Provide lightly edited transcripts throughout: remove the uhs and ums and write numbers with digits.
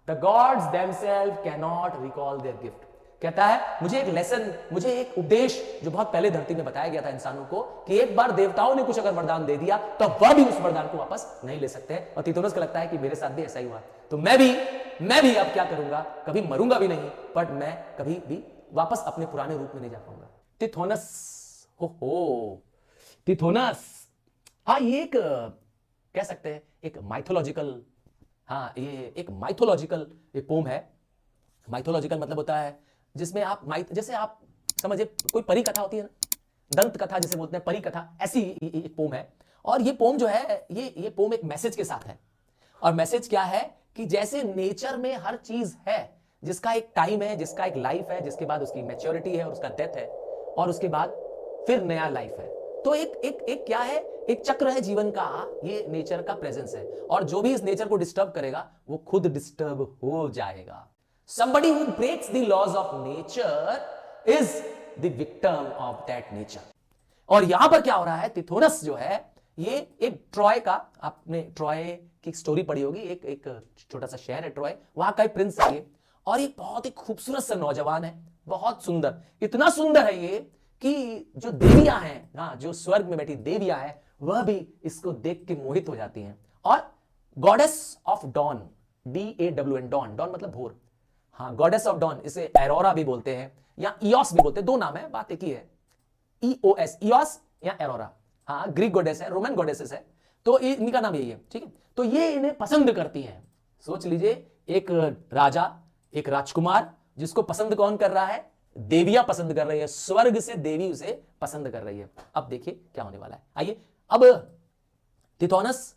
The gods themselves cannot recall their gift. कहता है मुझे एक लेसन, मुझे एक उपदेश जो बहुत पहले धरती में बताया गया था इंसानों को, कि एक बार देवताओं ने कुछ अगर वरदान दे दिया तो वह भी उस वरदान को वापस नहीं ले सकते। और तीतुनस को लगता है कि मेरे साथ भी ऐसा ही हुआ, तो मैं भी अब क्या करूंगा, कभी मरूंगा भी नहीं, बट मैं कभी भी वापस अपने पुराने रूप में नहीं जा पाऊंगा। तिथोनस, हो तिथोनस, हाँ ये एक कह सकते हैं एक माइथोलॉजिकल, हाँ ये एक माइथोलॉजिकल एक पोम है। माइथोलॉजिकल मतलब होता है जिसमें आप जैसे आप समझिए कोई परी कथा होती है ना, दंत कथा जिसे बोलते हैं, परी कथा, ऐसी एक पोम है। और ये पोम जो है, ये पोम एक मैसेज के साथ है। और मैसेज क्या है कि जैसे नेचर में हर चीज है जिसका एक टाइम है, जिसका एक लाइफ है, जिसके बाद उसकी मैच्योरिटी है और उसका डेथ है, और उसके बाद फिर नया लाइफ है। तो एक क्या है, एक चक्र है जीवन का, ये नेचर का प्रेजेंस है। और जो भी इस नेचर को डिस्टर्ब करेगा वो खुद डिस्टर्ब हो जाएगा। Somebody who breaks the laws of nature is the victim of that nature। और यहां पर क्या हो रहा है, तिथोनस जो है ये एक ट्रॉय का, आपने ट्रॉय की स्टोरी पढ़ी होगी, एक छोटा सा शहर है ट्रॉय, वहां का एक प्रिंस है ये, और एक बहुत ही खूबसूरत सा नौजवान है, बहुत सुंदर, इतना सुंदर है ये कि जो देवियां हैं, हाँ जो स्वर्ग में बैठी देवियां हैं, वह भी इसको देख के मोहित हो जाती हैं। और goddess of dawn, DAWN, dawn, dawn मतलब भोर, हाँ गॉडेस ऑफ डॉन, इसे एरोरा भी बोलते हैं या इयोस भी बोलते हैं, दो नाम है, बात एक ही है, EOS, इयोस या एरोरा। हाँ ग्रीक गॉडेस है, रोमन गॉडेसेस है, तो इनका नाम यही है, ठीक है। तो ये इन्हें पसंद करती हैं। सोच लीजिए एक राजा, एक राजकुमार, जिसको पसंद कौन कर रहा है, देवियां पसंद कर रही है, स्वर्ग से देवी उसे पसंद कर रही है। अब देखिए क्या होने वाला है, आइए। अब तिथोनस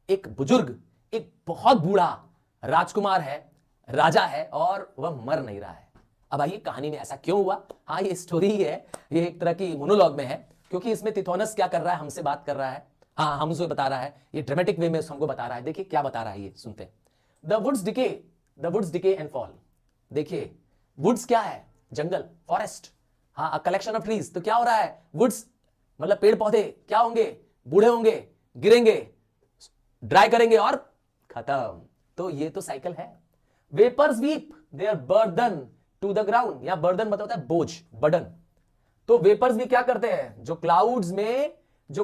एक बुजुर्ग, एक बहुत बूढ़ा राजकुमार है, राजा है, और वह मर नहीं रहा है। अब आइए कहानी में ऐसा क्यों हुआ। हाँ ये स्टोरी ही है, ये एक तरह की मोनोलॉग में है, क्योंकि इसमें तिथोनस क्या कर रहा है, हमसे बात कर रहा है, हाँ हमसे बता रहा है, ये ड्रामेटिक वे में हमको बता रहा है। देखिए क्या बता रहा है, ये सुनते हैं। The woods decay and fall. देखिए वुड्स क्या है, जंगल, फॉरेस्ट, हाँ कलेक्शन ऑफ ट्रीज। तो क्या हो रहा है, वुड्स मतलब पेड़ पौधे क्या होंगे, बूढ़े होंगे, गिरेंगे, ड्राई करेंगे और खत्म। तो ये तो साइकिल है। Vapours weep their burden to the ground, या बर्डन मतलब होता है बोझ, बर्डन। तो वेपर्स भी क्या करते हैं, जो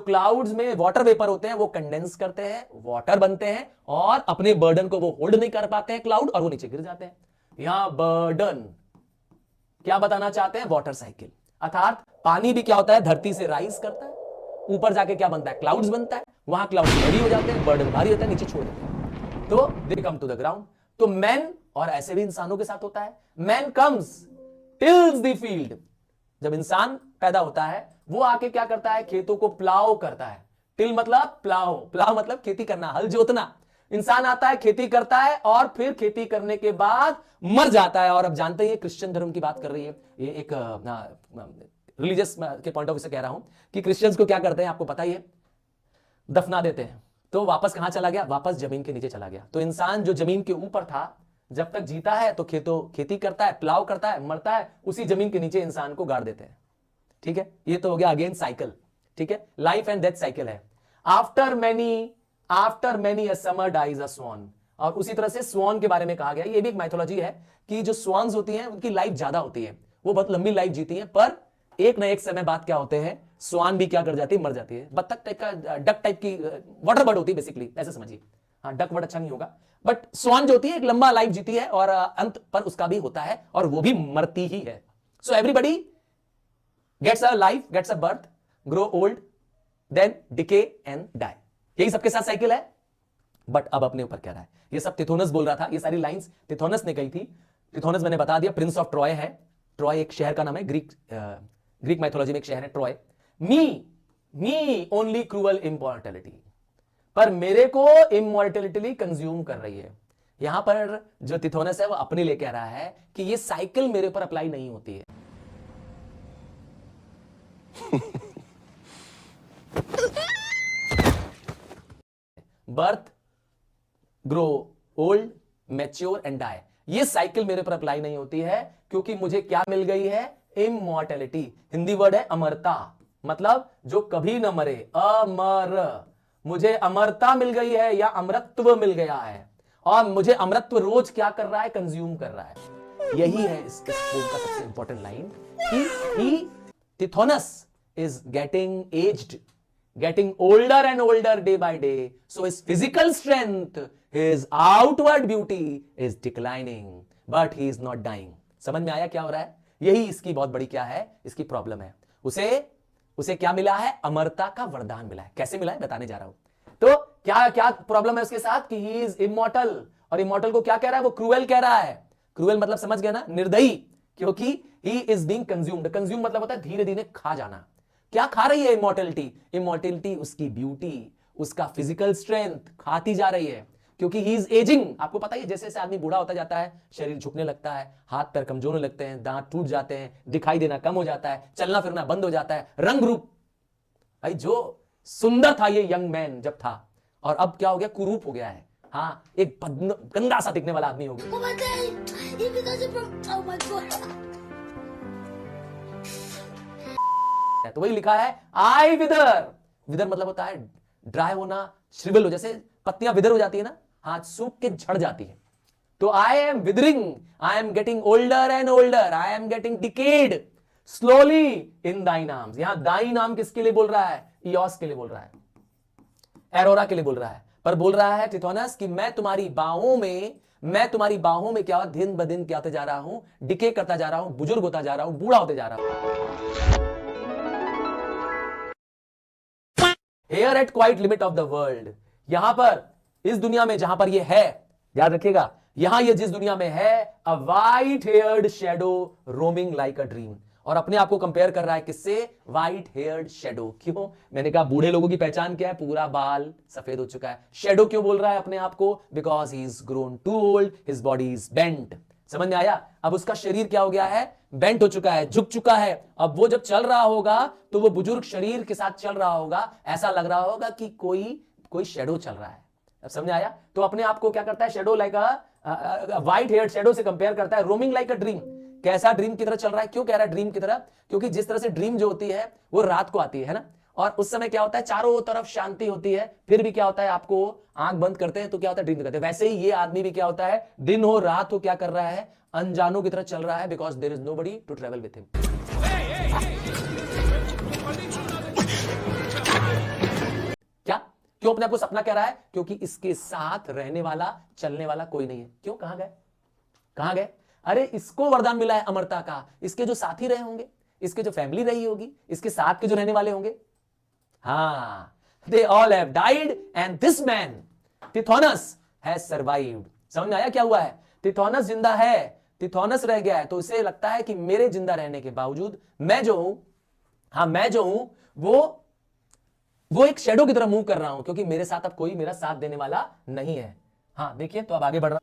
क्लाउड्स में वाटर वेपर होते हैं वो कंडेंस करते हैं, वाटर बनते हैं, और अपने बर्डन को वो होल्ड नहीं कर पाते हैं क्लाउड, और वो नीचे गिर जाते हैं। यहां बर्डन क्या बताना चाहते हैं, वाटर साइकिल। अर्थात पानी भी क्या होता है, धरती से राइज करता है, ऊपर जाके क्या बनता है, क्लाउड्स बनता है, वहां क्लाउड्स भारी हो जाते हैं, बर्डन भारी होता है, नीचे छोड़ देते हैं, तो दे कम टू द ग्राउंड। तो मैन, और ऐसे भी इंसानों के साथ होता है, मैन कम्स टिल्स द फील्ड। जब इंसान पैदा होता है वो आके क्या करता है, खेतों को प्लाव करता है। टिल मतलब प्लाव मतलब खेती करना, हल जोतना। इंसान आता है, खेती करता है, और फिर खेती करने के बाद मर जाता है। और अब जानते हैं क्रिश्चियन धर्म की बात कर रही है, ये एक रिलीजियस के पॉइंट ऑफ व्यू से कह रहा हूं कि क्रिश्चियंस को क्या करते हैं, आपको पता ही है, दफना देते हैं। तो वापस कहां चला गया, वापस जमीन के नीचे चला गया। तो इंसान जो जमीन के ऊपर था, जब तक जीता है तो खेती करता है, प्लाव करता है, मरता है, उसी जमीन के नीचे इंसान को गाड़ देते हैं। ठीक है, ये तो हो गया अगेन साइकिल। ठीक है, लाइफ एंड डेथ साइकिल है। After many a summer dies a swan. और उसी तरह से स्वॉन के बारे में कहा गया, ये भी एक माइथोलॉजी है कि जो स्वॉन्स होती हैं उनकी लाइफ ज्यादा होती है, वो बहुत लंबी लाइफ जीती है, पर एक ना एक समय बाद क्या होते हैं, स्वान भी क्या कर जाती है, मर जाती है। बत्तख टाइप का, डक टाइप की वाटर बर्ड होती है बेसिकली, ऐसे समझिए। हाँ डक वर्ड अच्छा नहीं होगा, बट स्वान जो होती है एक लंबा लाइफ जीती है, और अंत पर उसका भी होता है, और वो भी मरती ही है। So everybody gets a life, gets a birth, grow old, then decay and die. यही सबके साथ साइकिल है। बट अब अपने ऊपर कह रहा है, ये सब तिथोनस बोल रहा था, ये सारी लाइंस तिथोनस ने कही थी। तिथोनस मैंने बता दिया, प्रिंस ऑफ ट्रॉय है। ट्रॉय एक शहर का नाम है, ग्रीक माइथोलॉजी में एक शहर है Troy. Me only cruel immortality, पर मेरे को इमॉर्टैलिटी कंज्यूम कर रही है। यहां पर जो तिथोनस है वो अपने लिए कह रहा है कि ये साइकिल मेरे पर अप्लाई नहीं होती है। Birth, grow old, mature and die, ये साइकिल मेरे पर अप्लाई नहीं होती है, क्योंकि मुझे क्या मिल गई है, इमॉर्टैलिटी। हिंदी वर्ड है अमरता, मतलब जो कभी न मरे, अमर। मुझे अमरता मिल गई है या अमरत्व मिल गया है। और मुझे अमृतत्व रोज क्या कर रहा है, कंज्यूम कर रहा है। यही है इस पोम का सबसे इंपॉर्टेंट लाइन कि Tithonus is getting aged, getting older and older day by day, so his physical strength, his outward beauty is declining, but he is not dying। समझ में आया क्या हो रहा है? यही इसकी बहुत बड़ी क्या है, इसकी प्रॉब्लम है। उसे क्या मिला है? अमरता का वरदान मिला है। कैसे मिला है बताने जा रहा हूं। तो क्या क्या प्रॉब्लम है उसके साथ कि ही इज इमॉर्टल, और इमॉर्टल को क्या कह रहा है? वो क्रूएल कह रहा है। क्रूएल मतलब समझ गया ना, निर्दयी, क्योंकि he is being consumed. Consume मतलब होता है धीरे धीरे खा जाना। क्या खा रही है इमॉर्टलिटी? इमॉर्टलिटी उसकी ब्यूटी, उसका फिजिकल स्ट्रेंथ खाती जा रही है, क्योंकि ही इज एजिंग। आपको पता ही है जैसे जैसे आदमी बूढ़ा होता जाता है, शरीर झुकने लगता है, हाथ पैर कमजोर होने लगते हैं, दांत टूट जाते हैं, दिखाई देना कम हो जाता है, चलना फिरना बंद हो जाता है, रंग रूप। भाई जो सुंदर था ये यंग मैन जब था, और अब क्या हो गया? कुरूप हो गया है। हाँ, एक गंदा सा दिखने वाला आदमी हो गया। तो वही लिखा है आई विदर। विदर मतलब होता है ड्राई होना, श्रिवल हो, जैसे पत्तियां विदर हो जाती है ना, हाथ सूख के झड़ जाती है। तो I am withering, I am getting older and older, I am getting decade slowly in दाइन आर्म्स। यहां दाइन आर्म किसके लिए बोल रहा है? इयोस के लिए बोल रहा है, एरोरा के लिए बोल रहा है। पर बोल रहा है टिथोनस कि मैं तुम्हारी बाहों में क्या दिन ब दिन क्या होते जा रहा हूं? डिके करता जा रहा हूं, बुजुर्ग होता जा रहा हूं, बूढ़ा होते जा रहा हूं। Here at quite limit of the world, यहां पर इस दुनिया में जहां पर ये है, याद रखिएगा, यहां ये जिस दुनिया में है, a white haired shadow roaming like a dream। और अपने आप को कंपेयर कर रहा है किससे? White heard shadow. क्यों? मैंने कहा बूढ़े लोगों की पहचान क्या है? पूरा बाल सफेद हो चुका है। शेडो क्यों बोल रहा है अपने आप को? Because he is grown too old, his body is bent. समझ में आया? अब उसका शरीर क्या हो गया है? बेंट हो चुका है, झुक चुका है। अब वो जब चल रहा होगा तो वो बुजुर्ग शरीर के साथ चल रहा होगा, ऐसा लग रहा होगा कि कोई शेडो चल रहा है। अब समझ आया? तो अपने आप को क्या करता है? शेडो लाइक अ व्हाइट हेयर्ड शेडो से कंपेयर करता है, रोमिंग लाइक अ ड्रीम। कैसा? ड्रीम की तरह चल रहा है। क्यों कह रहा है ड्रीम की तरह? क्योंकि जिस तरह से ड्रीम जो होती है वो रात को आती है ना, और उस समय क्या होता है? चारों तरफ शांति होती है, फिर भी क्या होता है? आपको आंख बंद करते हैं तो क्या होता है? ड्रीम करते हैं। वैसे ही ये आदमी भी क्या होता है? दिन हो रात हो क्या कर रहा है? अनजानों की तरह चल रहा है, because there is nobody to travel with him. क्या? क्यों अपने आप को सपना कह रहा है? क्योंकि इसके साथ रहने वाला, चलने वाला कोई नहीं है। क्यों? कहां गए? कहां गए? अरे इसको वरदान मिला है अमरता का, इसके जो साथी रहे होंगे, इसके जो फैमिली रही होगी, इसके साथ के जो रहने वाले होंगे, हाँ, they all have died and this man टिथोनस has survived। समझ में आया क्या हुआ है? टिथोनस जिंदा है, टिथोनस रह गया है, तो इसे लगता है कि मेरे जिंदा रहने के बावजूद मैं जो हूं वो एक शेडो की तरह मूव कर रहा हूं, क्योंकि मेरे साथ अब कोई मेरा साथ देने वाला नहीं है। हाँ देखिए, तो अब आगे बढ़ रहा।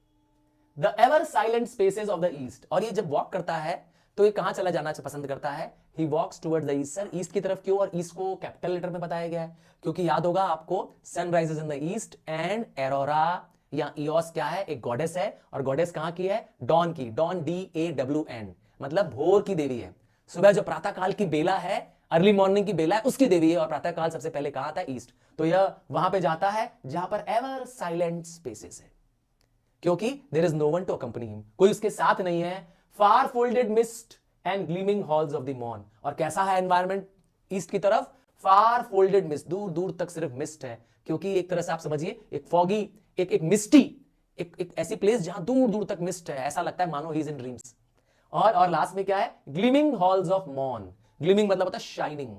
The ever silent spaces of the east. और ये जब वॉक करता है तो ये कहां चला जाना पसंद करता है? He walks towards the east. Sir east की तरफ क्यों? और ईस्ट को कैपिटल लेटर में बताया गया है क्योंकि याद होगा आपको, sun rises in the east and Aurora या इयोस क्या है? एक गॉडेस है, और गॉडेस कहां की है? डॉन की। डॉन DAWN मतलब भोर की देवी है। सुबह जो प्रातः काल की बेला है, अर्ली मॉर्निंग की बेला है, उसकी देवी है। और प्रातः काल सबसे पहले कहा था ईस्ट। तो यह वहां पे जाता है जहां पर एवर साइलेंट स्पेसेस है, क्योंकि there is no one to accompany him, कोई उसके साथ नहीं है। Far folded mist and gleaming halls of the morn. और कैसा है एनवायरमेंट ईस्ट की तरफ? फार फोल्डेड मिस्ट, दूर दूर तक सिर्फ मिस्ट है, क्योंकि एक तरह से आप समझिए एक फॉगी, एक मिस्टी, एक ऐसी प्लेस जहां दूर दूर तक मिस्ट है, ऐसा लगता है मानो ही इज इन ड्रीम्स। और लास्ट में क्या है? Gleaming halls of morn. Gleaming मतलब होता है शाइनिंग।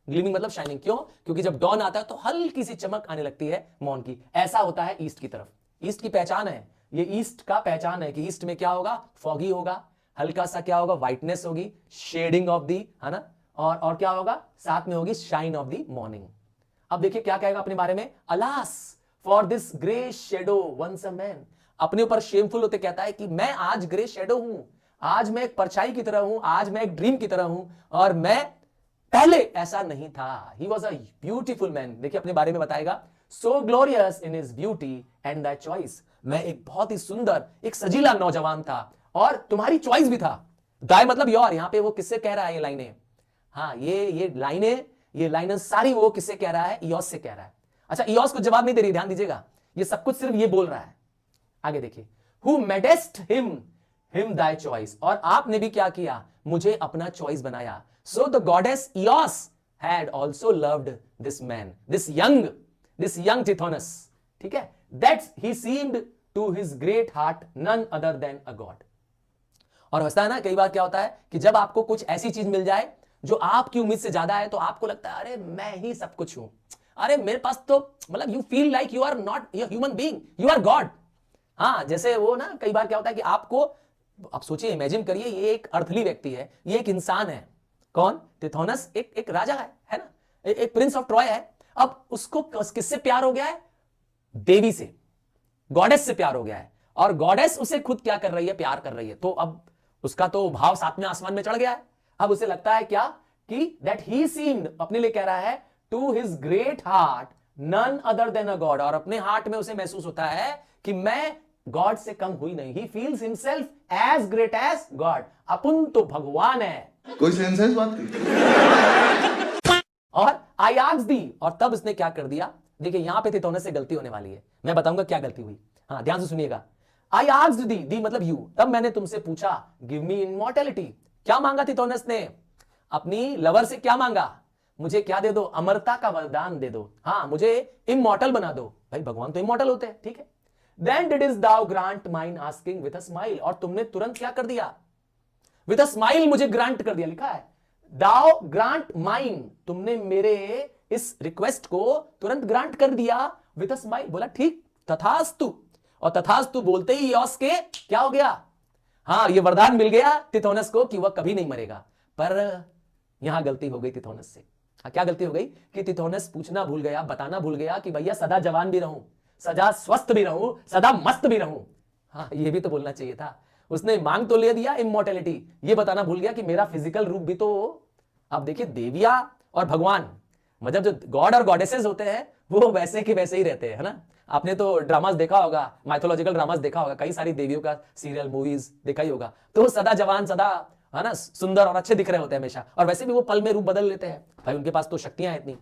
ग्लीमिंग मतलब शाइनिंग। क्यों? क्योंकि जब डॉन आता है तो हल्की सी चमक आने लगती है मॉर्न की। ऐसा होता है ईस्ट की तरफ। ईस्ट की पहचान है ये, ईस्ट का पहचान है कि ईस्ट में क्या होगा? फॉगी होगा, हल्का सा क्या होगा? व्हाइटनेस होगी, शेडिंग ऑफ दी, है ना, और क्या होगा? साथ में होगी शाइन ऑफ दी मॉर्निंग। अब देखिए क्या कहेगा अपने बारे में? Alas for this grey shadow once a man. अपने ऊपर शेमफुल होते कहता है कि मैं आज ग्रे शेडो हूं, आज मैं एक परछाई की तरह हूं, आज मैं एक ड्रीम की तरह हूं, और मैं पहले ऐसा नहीं था। He was a beautiful man. देखिए अपने बारे में बताएगा, so glorious in his beauty and the choice. मैं एक बहुत ही सुंदर, एक सजीला नौजवान था, और तुम्हारी चॉइस भी था। दाय मतलब योर। यहां पे वो किससे कह रहा है ये लाइनें? हाँ, ये लाइनें सारी वो किससे कह रहा है? इयोस से कह रहा है। अच्छा, इयोस को जवाब नहीं दे रही, ध्यान दीजिएगा, ये सब कुछ सिर्फ ये बोल रहा है। आगे देखिए, who madest him thy choice, और आपने भी क्या किया, मुझे अपना चॉइस बनाया. So the goddess Eos had also loved this man, this young Tithonus. ठीक है, that he seemed to his great heart none other than a god. और होता है ना, कई बार क्या होता है कि जब आपको कुछ ऐसी चीज मिल जाए जो आपकी उम्मीद से ज्यादा है, तो आपको लगता है अरे मैं ही सब कुछ हूं, अरे मेरे पास तो, मतलब you feel like you are not human being, you are god. हाँ, जैसे वो ना, कई बार क्या होता है कि आपको, आप सोचिए, इमेजिन करिए, ये एक अर्थली व्यक्ति है, ये एक इंसान है. कौन? टिथोनस एक राजा है ना, एक प्रिंस ऑफ ट्रॉय है. अब उसको किससे प्यार हो गया है? देवी से, गॉडेस से प्यार हो गया है. और गॉडेस उसे खुद क्या कर रही है? प्यार कर रही है. तो अब उसका तो भाव सातवें आसमान में चढ़ गया है. अब उसे लगता है क्या कि दैट ही सीम्ड, अपने लिए कह रहा है, to his great heart none other than a god. और अपने हार्ट में उसे महसूस होता है कि मैं गॉड से कम हुई नहीं. He feels himself as great as god. अपन तो भगवान है. कोई सेंस है इस बात की? और आई आस्क्ड दी, और तब उसने क्या कर दिया? देखिए, यहां पे थिथोनस से गलती होने वाली है, मैं बताऊंगा क्या गलती हुई. हाँ, ध्यान से सुनिएगा. आई आस्क्ड दी मतलब यू, तब मैंने तुमसे पूछा, गिव मी इमॉर्टैलिटी. क्या मांगा थिथोनस ने? अपनी लवर से क्या मांगा? मुझे क्या दे दो? अमरता का वरदान दे दो. हाँ, मुझे इमॉर्टल बना दो. भाई, भगवान तो इमॉर्टल होते हैं. ठीक है. Then didst thou grant mine asking with a smile, और तुमने तुरंत क्या कर दिया? विद अ स्माइल मुझे ग्रांट कर दिया. लिखा है दाउ ग्रांट माइन, तुमने मेरे इस रिक्वेस्ट को तुरंत ग्रांट कर दिया विद अ स्माइल. बोला ठीक, तथास्तु. और तथास्तु बोलते ही यॉस के क्या हो गया? हाँ, ये वरदान मिल गया तिथोनस को कि वह कभी नहीं मरेगा. पर यहां गलती हो गई तिथोनस से. क्या गलती हो गई? कि तिथोनस पूछना भूल गया, बताना भूल गया कि भैया सदा जवान भी रहूं, सदा स्वस्थ भी रहूं, सदा मस्त भी रहूं. हाँ, ये भी तो बोलना चाहिए था. उसने मांग तो ले दिया इमॉर्टैलिटी, ये बताना भूल गया कि मेरा फिजिकल रूप भी तो. अब देखिए, देविया और भगवान, मतलब जो गॉड और गॉडेसेस होते हैं, वो वैसे के वैसे ही रहते हैं, है ना. आपने तो ड्रामास देखा होगा, माइथोलॉजिकल ड्रामास देखा होगा, कई सारी देवियों का सीरियल, मूवीज देखा ही होगा. तो सदा जवान, सदा, है ना, सुंदर और अच्छे दिख रहे होते हैं हमेशा. और वैसे भी वो पल में रूप बदल लेते हैं. भाई, उनके पास तो शक्तियां हैं इतनी.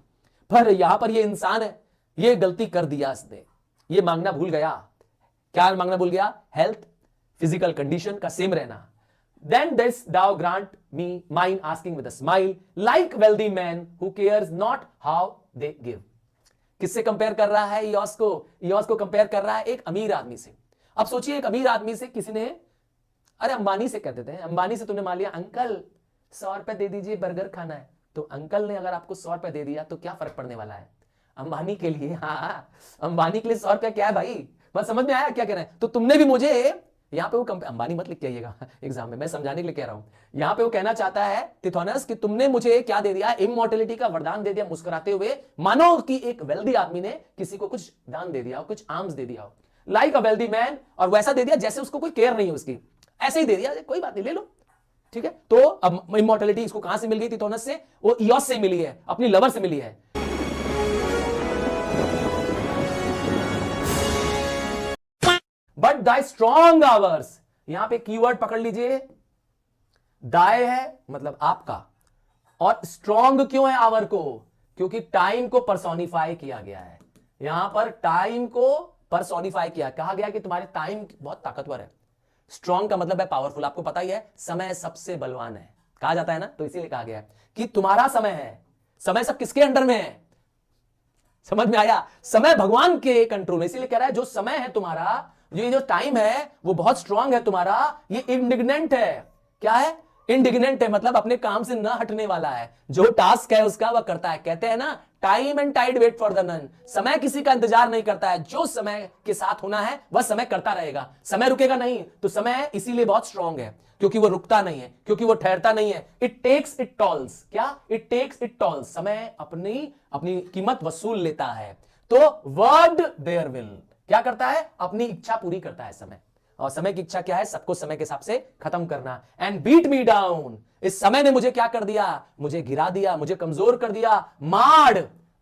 पर यहां पर ये इंसान है, ये गलती कर दिया इसने, ये मांगना भूल गया. क्या मांगना भूल गया? हेल्थ, फिजिकल कंडीशन का सेम रहना. Then this thou grant me mine asking with a smile, like wealthy man who cares not how they give. किससे कंपेयर कर रहा है ईयोस को? ईयोस को कंपेयर कर रहा है एक अमीर आदमी से. अब सोचिए, एक अमीर आदमी से किसी ने, अरे अंबानी से कहते थे, अंबानी से तुमने मान लिया, अंकल 100 रुपए दे दीजिए, बर्गर खाना है. तो अंकल ने अगर आपको 100 रुपए दे दिया तो क्या फर्क पड़ने वाला है? अंबानी के लिए, हाँ, अंबानी के लिए 100 रुपया क्या है भाई? बस समझ में आया क्या कह रहे हैं? तो तुमने भी मुझे, यहां पे वो अंबानी मत लिख के आइएगा एग्जाम में, मैं समझाने के लिए कह रहा हूं. यहां पे वो कहना चाहता है तिथोनस कि तुमने मुझे क्या दे दिया? इमॉर्टैलिटी का वरदान दे दिया, मुस्कुराते हुए, मानो कि एक वेल्दी आदमी ने किसी को कुछ दान दे दिया हो, कुछ आर्म्स दे दिया हो, लाइक अ वेल्दी मैन. और वैसा दे दिया जैसे उसको कोई केयर नहीं है उसकी, ऐसे ही दे दिया, कोई बात नहीं, ले लो. ठीक है. तो अब इमॉर्टैलिटी इसको कहां से मिल गई तिथोनस से? वो ईयोस से मिली है, अपनी लवर से मिली है. बट दाई स्ट्रॉन्ग आवर्स, यहां पे कीवर्ड पकड़ लीजिए, दाय है मतलब आपका, और स्ट्रॉन्ग क्यों है आवर को? क्योंकि टाइम को पर्सोनिफाई किया गया है. यहां पर टाइम को पर्सोनिफाई किया, कहा गया कि तुम्हारे टाइम बहुत ताकतवर है. स्ट्रॉन्ग का मतलब है पावरफुल. आपको पता ही है, समय सबसे बलवान है, कहा जाता है ना. तो इसीलिए कहा गया है कि तुम्हारा समय है. समय सब किसके अंडर में है? समझ में आया? समय भगवान के कंट्रोल में. इसीलिए कह रहा है जो समय है तुम्हारा, ये जो टाइम है, वो बहुत स्ट्रांग है तुम्हारा. ये इंडिग्नेंट है. क्या है? इंडिग्नेंट है, मतलब अपने काम से ना हटने वाला है. जो टास्क है उसका वह करता है. कहते हैं ना, time and tide wait for the none. समय किसी का इंतजार नहीं करता है. जो समय के साथ होना है वह समय करता रहेगा. समय रुकेगा नहीं. तो समय इसीलिए बहुत स्ट्रांग है, क्योंकि वो रुकता नहीं है, क्योंकि वो ठहरता नहीं है. It takes it tolls. क्या? It takes it tolls. समय अपनी कीमत वसूल लेता है. तो वर्ड देयर विल क्या करता है? अपनी इच्छा पूरी करता है समय. और समय की इच्छा क्या है? सबको समय के हिसाब से खत्म करना. एंड बीट मी डाउन, इस समय ने मुझे क्या कर दिया? मुझे गिरा दिया, मुझे कमजोर कर दिया, मार्ड,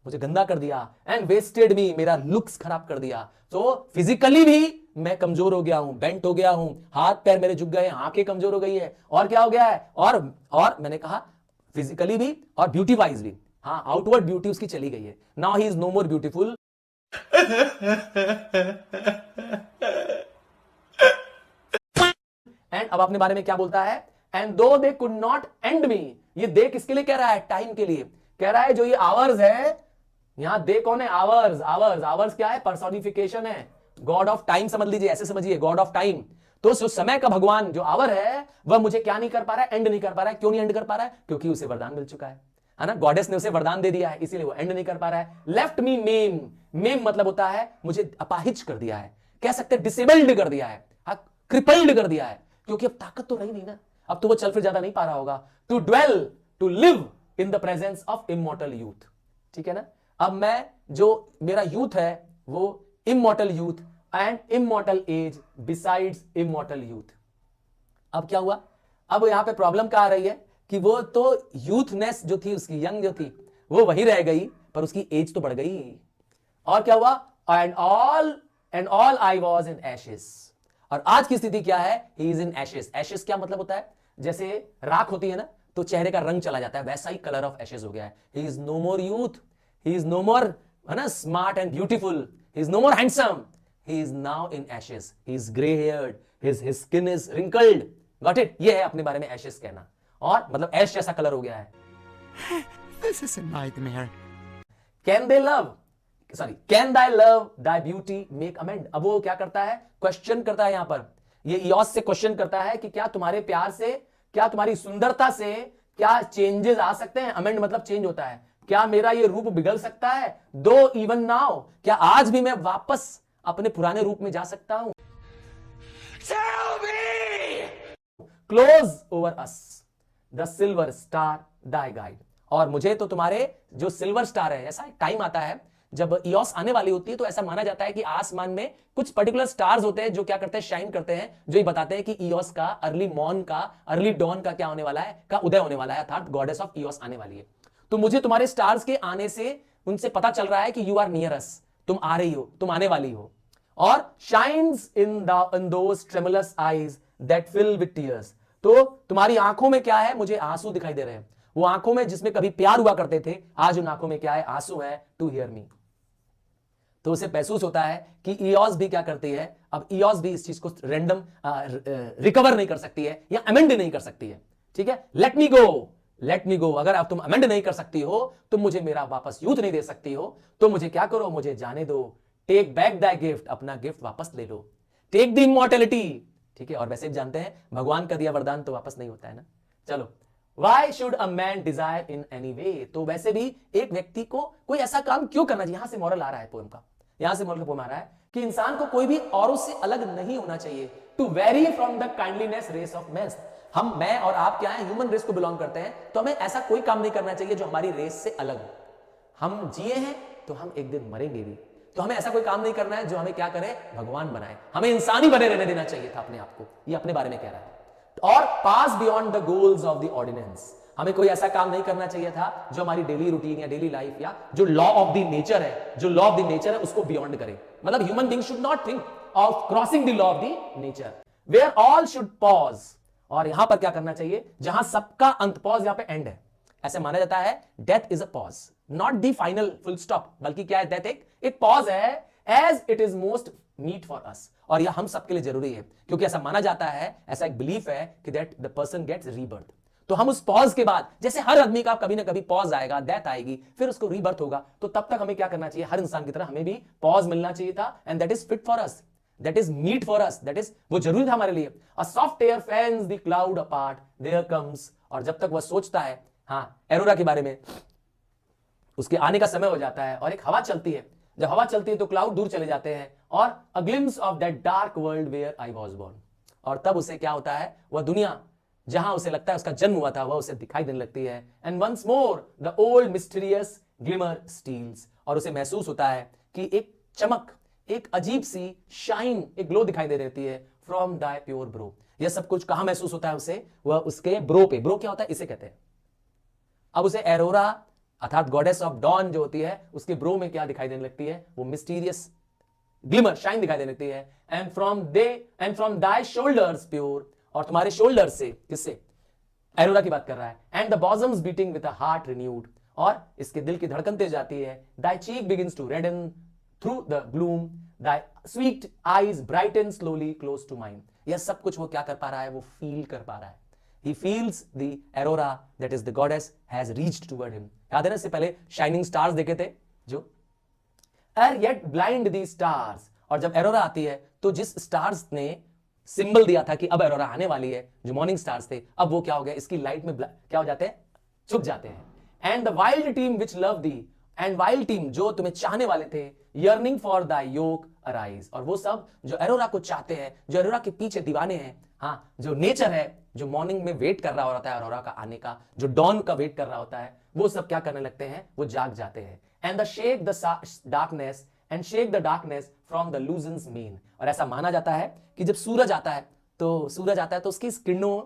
मुझे गंदा कर दिया. एंड वेस्टेड मी, मेरा लुक्स खराब कर दिया. तो फिजिकली भी मैं कमजोर हो गया हूं, बेंट हो गया हूं, हाथ पैर मेरे झुक गए, आंखें कमजोर हो गई है. और क्या हो गया है? और मैंने कहा फिजिकली भी और ब्यूटी वाइज भी. हाँ, आउटवर्ड ब्यूटी उसकी चली गई है. Now he is no more beautiful. And अब अपने बारे में क्या बोलता है, and though they could not end me, ये दे किसके लिए कह रहा है, टाइम के लिए कह रहा है। जो ये आवर्स है, यहां दे कौन है, आवर्स, आवर्स, आवर्स क्या है, पर्सोनिफिकेशन है, गॉड ऑफ टाइम समझ लीजिए, ऐसे समझिए, गॉड ऑफ टाइम। तो जो समय का भगवान जो आवर है, वह मुझे क्या नहीं कर पा रहा है, एंड नहीं कर पा रहा है। क्यों नहीं एंड कर पा रहा है, क्योंकि उसे वरदान मिल चुका है ना, गॉडेस ने उसे वरदान दे दिया है, इसीलिए वो एंड नहीं कर पा रहा है। लेफ्ट मी मेम, मेम मतलब होता है मुझे अपाहिज कर दिया है, कह सकते हैं डिसेबल्ड कर दिया है, क्रिपल्ड कर दिया है, क्योंकि अब ताकत तो रही नहीं ना, अब तो वो चल फिर ज्यादा नहीं पा रहा होगा। To dwell, to live in the presence of immortal youth, ठीक है ना। अब मैं, जो मेरा यूथ है वो immortal youth and immortal age besides immortal youth. अब क्या हुआ, अब यहां पे प्रॉब्लम क्या आ रही है कि वो तो यूथनेस जो थी उसकी, यंग जो थी वो वही रह गई, पर उसकी एज तो बढ़ गई। और क्या हुआ, and all I was in ashes, और आज की स्थिति क्या है, he is in ashes. Ashes क्या मतलब होता है, जैसे राख होती है ना, तो चेहरे का रंग चला जाता है, वैसा ही कलर ऑफ एशेस हो गया है। He is no more youth, he is no more, है ना, smart and beautiful, he is no more handsome, he is now in ashes, he is grey haired, his skin is wrinkled. Got it, ये है अपने बारे में ashes कहना, और मतलब ऐश जैसा कलर हो गया है। This is a nightmare. Can they love, sorry, can thy love Dai beauty make amend. अब वो क्या करता है, क्वेश्चन करता है, यहां पर ये इयोस से क्वेश्चन करता है कि क्या तुम्हारे प्यार से, क्या तुम्हारी सुंदरता से क्या चेंजेस आ सकते हैं, अमेंड मतलब चेंज होता है, क्या मेरा ये रूप बिगड़ सकता है, दो इवन नाउ, क्या आज भी मैं वापस अपने पुराने रूप में जा सकता हूं। Close over us the silver star Dai guide, और मुझे तो तुम्हारे जो सिल्वर स्टार है, ऐसा टाइम आता है जब इयोस आने वाली होती है, तो ऐसा माना जाता है कि आसमान में कुछ पर्टिकुलर स्टार्स होते हैं जो क्या करते हैं, शाइन करते हैं, जो ये बताते हैं कि इयोस का अर्ली मॉर्न का, अर्ली डॉन का क्या होने वाला है, का उदय होने वाला है, अर्थात गॉडेस ऑफ इयोस आने वाली है। तो मुझे तुम्हारे स्टार्स के आने से, उनसे पता चल रहा है कि यू आर नियर अस, तुम आ रही हो, तुम आने वाली हो। और shines in those tremulous eyes that fill with tears, तो तुम्हारी आंखों में क्या है, मुझे आंसू दिखाई दे रहे हैं, वो आंखों में जिसमें कभी प्यार हुआ करते थे, आज उन आंखों में क्या है, आंसू है, टू हियर मी। तो उसे महसूस होता है कि इयोस भी क्या करती है, अब इयोस भी इस चीज को रैंडम रिकवर नहीं कर सकती है या अमेंड नहीं कर सकती है, ठीक है। लेट मी गो, लेट मी गो, अगर अब तुम अमेंड नहीं कर सकती हो, तुम मुझे मेरा वापस यूथ नहीं दे सकती हो, तो मुझे क्या करो, मुझे जाने दो। टेक बैक दैट गिफ्ट, अपना गिफ्ट वापस ले लो। टेक द इमॉर्टैलिटी, ठीक है। और वैसे भी जानते हैं भगवान का दिया वरदान तो वापस नहीं होता है ना। चलो, Why should a man desire in any way? तो वैसे भी एक व्यक्ति को कोई ऐसा काम क्यों करना चाहिए, यहां से मॉरल आ रहा है पोएम का, यहां से मॉरल पोएम आ रहा है कि इंसान को कोई भी औरों से अलग नहीं होना चाहिए। To vary from the kindliness race of man, हम, मैं और आप क्या है, ह्यूमन रेस को बिलोंग करते हैं, तो हमें ऐसा कोई काम नहीं करना चाहिए जो हमारी रेस से अलग हो। हम जिए हैं तो हम एक दिन मरेंगे भी, तो हमें ऐसा कोई काम नहीं करना है जो हमें क्या करे, भगवान बनाए। हमें इंसान ही बने रहने देना चाहिए था अपने आप को, ये अपने बारे में कह रहा है। और pass beyond the goals of the ordinance, हमें कोई ऐसा काम नहीं करना चाहिए था जो हमारी डेली रूटीन या डेली लाइफ या जो लॉ ऑफ द नेचर है, जो लॉ ऑफ द नेचर है उसको बियॉन्ड करे। मतलब human being should not think of crossing the law of the nature, where all should pause. और यहां पर क्या करना चाहिए, जहां सबका अंत, पॉज यहां पे एंड है, ऐसे माना जाता है death is a pause, not the final full stop, बल्कि क्या है, डेथ एक पॉज है, as it is most need for us. और यह हम सबके लिए जरूरी है, क्योंकि ऐसा माना जाता है, ऐसा एक बिलीफ है कि that the person gets rebirth. तो हम उस पॉज के बाद, जैसे हर आदमी का कभी ना कभी पॉज आएगा, डेथ आएगी, फिर उसको रीबर्थ होगा, तो तब तक हमें क्या करना चाहिए, हर इंसान की तरह हमें भी पॉज मिलना चाहिए था, and that is fit for us, that is meet for us, that is, वो जरूरी था हमारे लिए। A soft air fans the cloud apart, there comes, और जब तक वह सोचता है, हाँ, एरोरा के बारे में, उसके आने का समय हो जाता है, और एक हवा चलती है, जब हवा चलती है तो क्लाउड दूर चले जाते हैं, और a glimpse of that dark world where I was born, और तब उसे क्या होता है, वह दुनिया जहां उसे लगता है उसका जन्म हुआ था, वह उसे दिखाई देने लगती है। And once more the old mysterious glimmer steals, और उसे महसूस होता है कि एक चमक, एक अजीब सी शाइन, एक ग्लो दिखाई दे रहती है, फ्रॉम दाई प्योर ब्रो। यह सब कुछ कहां महसूस होता है उसे, वह उसके ब्रो पे, ब्रो क्या होता है, इसे कहते हैं। अब उसे एरोरा अर्थात गॉडेस ऑफ डॉन जो होती है, उसके ब्रो में क्या दिखाई देने लगती है, वो मिस्टीरियस ग्लिमर, शाइन दिखाई देने लगती है। And from thy shoulders pure, और तुम्हारे शोल्डर से, किससे, एरोरा की बात कर रहा है। And the bosoms beating with a heart renewed, और इसके दिल की धड़कन तेज जाती है। Thy cheek begins to redden through the gloom, thy sweet eyes brighten slowly close to mine, यह सब कुछ वो क्या कर पा रहा है, वो फील कर पा रहा है. He feels the aurora, that is the goddess, has reached toward him. याद है ना, इससे पहले शाइनिंग स्टार्स देखे थे जो are yet blind these stars. और जब एरोरा आती है तो जिस स्टार्स ने सिंबल दिया था कि अब एरोरा आने वाली है, जो मॉर्निंग स्टार्स थे, अब वो क्या हो गया, इसकी लाइट में क्या हो जाते हैं, छुप जाते हैं. And the wild team which love thee, and wild team जो तुम्हें चाहने वाले थे, yearning for the yoke arise. और वो सब जो एरोरा को चाहते हैं, जो एरोरा के पीछे दीवाने हैं, हाँ, जो नेचर है, जो मॉर्निंग में वेट कर रहा होता है एरोरा का आने का, जो डॉन का वेट कर रहा होता है, वो सब क्या करने लगते हैं, वो जाग जाते हैं. And they shake the darkness and shake the darkness from the loosened manes. और ऐसा माना जाता है कि जब सूरज आता है तो उसकी किरणों,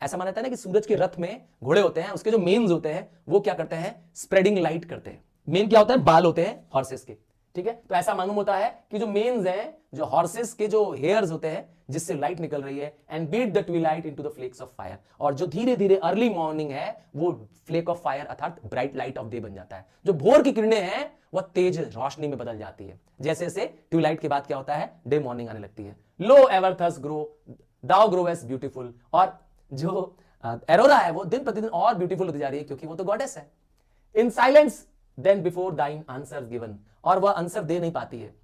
ऐसा माना जाता है ना कि सूरज के रथ में घोड़े होते हैं, उसके जो मेन्स होते हैं वो क्या करते हैं, स्प्रेडिंग लाइट करते हैं. मेन क्या होता है, बाल होते हैं हॉर्सेस के, ठीक है. तो ऐसा मालूम होता है कि जो मेन्स हैं, जो हॉर्सेस के जो हेयर्स होते हैं जिससे लाइट निकल रही है, and beat the twilight into the flakes of fire. और जो धीरे धीरे अर्ली मॉर्निंग है वो फ्लेक ऑफ फायर अर्थात ब्राइट लाइट ऑफ डे बन जाता है. जो भोर की किरणें हैं वह तेज रोशनी में बदल जाती है. जैसे जैसे ट्विलाइट के बाद क्या होता है, डे मॉर्निंग आने लगती है. लो एवर थस ग्रो दाउ ग्रो एस ब्यूटीफुल. और जो एरोरा है वो दिन प्रतिदिन और ब्यूटीफुल होती जा रही है क्योंकि वो तो गॉडेस है. इन साइलेंस देन बिफोर दाइन आंसर गिवन. और वह आंसर दे नहीं पाती है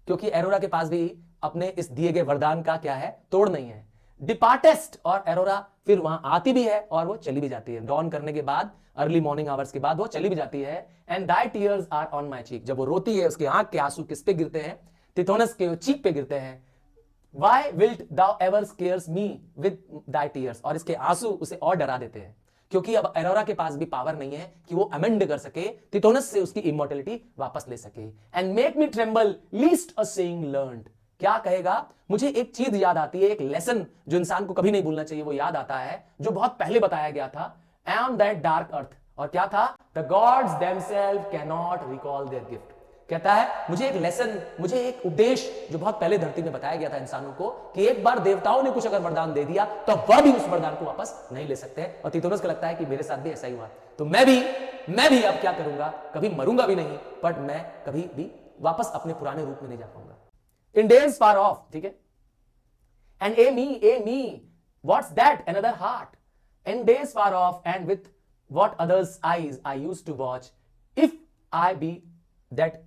क्योंकि एरोरा के पास भी अपने इस दिए गए वरदान का क्या है, तोड़ नहीं है. डिपार्टेस्ट. और एरोरा फिर वहां आती भी है और वो चली भी जाती है. डॉन करने के बाद, अर्ली मॉर्निंग आवर्स के बाद वो चली भी जाती है. And thy tears are on my cheek. जब वो रोती है उसके आंख के आंसू किस पे गिरते हैं, तिथोनस के चीक पे गिरते हैं. Why wilt thou ever scares me with thy tears. और इसके आंसू उसे और डरा देते हैं क्योंकि अब एरोरा के पास भी पावर नहीं है कि वो अमेंड कर सके, तिथोनस से उसकी इमॉर्टलिटी वापस ले सके. And make me tremble least a saying learned. क्या कहेगा, मुझे एक चीज याद आती है, एक लेसन जो इंसान को कभी नहीं भूलना चाहिए, वो याद आता है जो बहुत पहले बताया गया था. On that dark earth. और क्या था, the gods themselves can not recall their gift. कहता है मुझे एक लेसन, मुझे एक उपदेश जो बहुत पहले धरती में बताया गया था इंसानों को, कि एक बार देवताओं ने कुछ अगर वरदान दे दिया तो वह भी उस वरदान को वापस नहीं ले सकते. और तिथोनस को लगता है कि मेरे साथ भी ऐसा ही हुआ, तो मैं भी अब क्या करूंगा, कभी मरूंगा भी नहीं, बट मैं कभी भी वापस अपने पुराने रूप में नहीं जा पाऊंगा. इन डेज फार ऑफ, ठीक है. And ah me what's that another heart. In days far off and with what others eyes I used to watch if I be that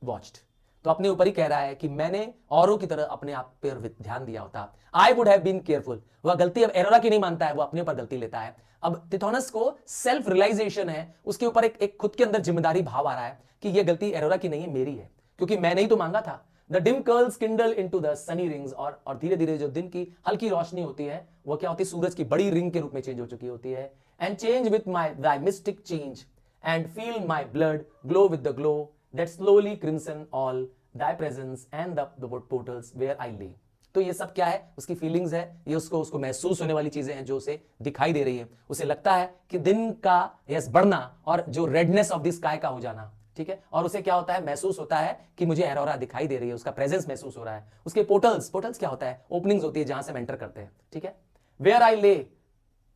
watched. तो अपने ऊपर ही कह रहा है कि मैंने औरों की तरह अपने आप पर ध्यान दिया होता. I would have been careful. वह गलती अब एरोरा की नहीं मानता है, वो अपने ऊपर गलती लेता है. अब तिथोनस को सेल्फ रियलाइजेशन है, उसके ऊपर एक खुद के अंदर जिम्मेदारी भाव आ रहा है कि यह गलती एरोरा की नहीं है, मेरी है, क्योंकि मैंने ही तो मांगा था. The dim curls Kindle into the Sunny rings. और धीरे धीरे जो दिन की हल्की रोशनी होती है वो क्या होती है, सूरज की बड़ी रिंग के रूप में चेंज हो चुकी होती है. And change with my Dai mistake change and feel my blood glow with the glow that slowly crimson all thy presence and the portals where I lay. तो ये सब क्या है, उसकी फीलिंग्स है, ये उसको महसूस होने वाली चीजें हैं जो उसे दिखाई दे रही है. उसे लगता है कि दिन का यस बढ़ना और जो रेडनेस ऑफ द स्काई का हो जाना, ठीक है. और उसे क्या होता है, महसूस होता है कि मुझे एरोरा दिखाई दे रही है, उसका प्रेजेंस महसूस हो रहा है. उसके पोर्टल्स क्या होता है, ओपनिंग्स होती है जहां से हम एंटर करते हैं, ठीक है. वेयर आई ले,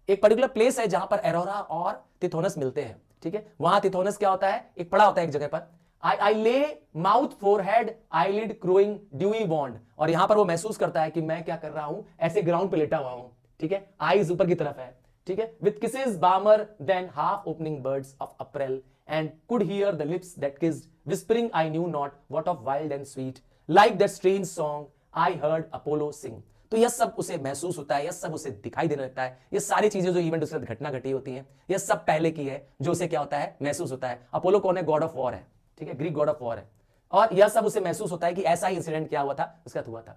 एक पर्टिकुलर प्लेस है जहां पर एरोरा और तिथोनस मिलते हैं, ठीक है. वहां तिथोनस क्या होता है, एक पड़ा होता है एक जगह पर. I lay mouth forehead eyelid crowing dewy wand. और यहां पर वो महसूस करता है कि मैं क्या कर रहा हूं, ऐसे ग्राउंड पे लेटा हुआ हूं, ठीक है. आईज ऊपर की तरफ है, ठीक है. With kisses warmer than half opening birds of April and could hear the lips that kissed, whispering I knew not what of wild and sweet, like that strange song I heard Apollo sing. तो यह सब उसे महसूस होता है, यह सब उसे दिखाई देने लगता है. ये सारी चीजें जो इवेंट उसके साथ घटना घटी होती हैं, यह सब पहले की है जो उसे क्या होता है, महसूस होता है. अपोलो कौन है, गॉड ऑफ वॉर है, ठीक है, ग्रीक गॉड ऑफ वॉर है. और यह सब उसे महसूस होता है कि ऐसा ही इंसिडेंट क्या हुआ था, उसके साथ हुआ था.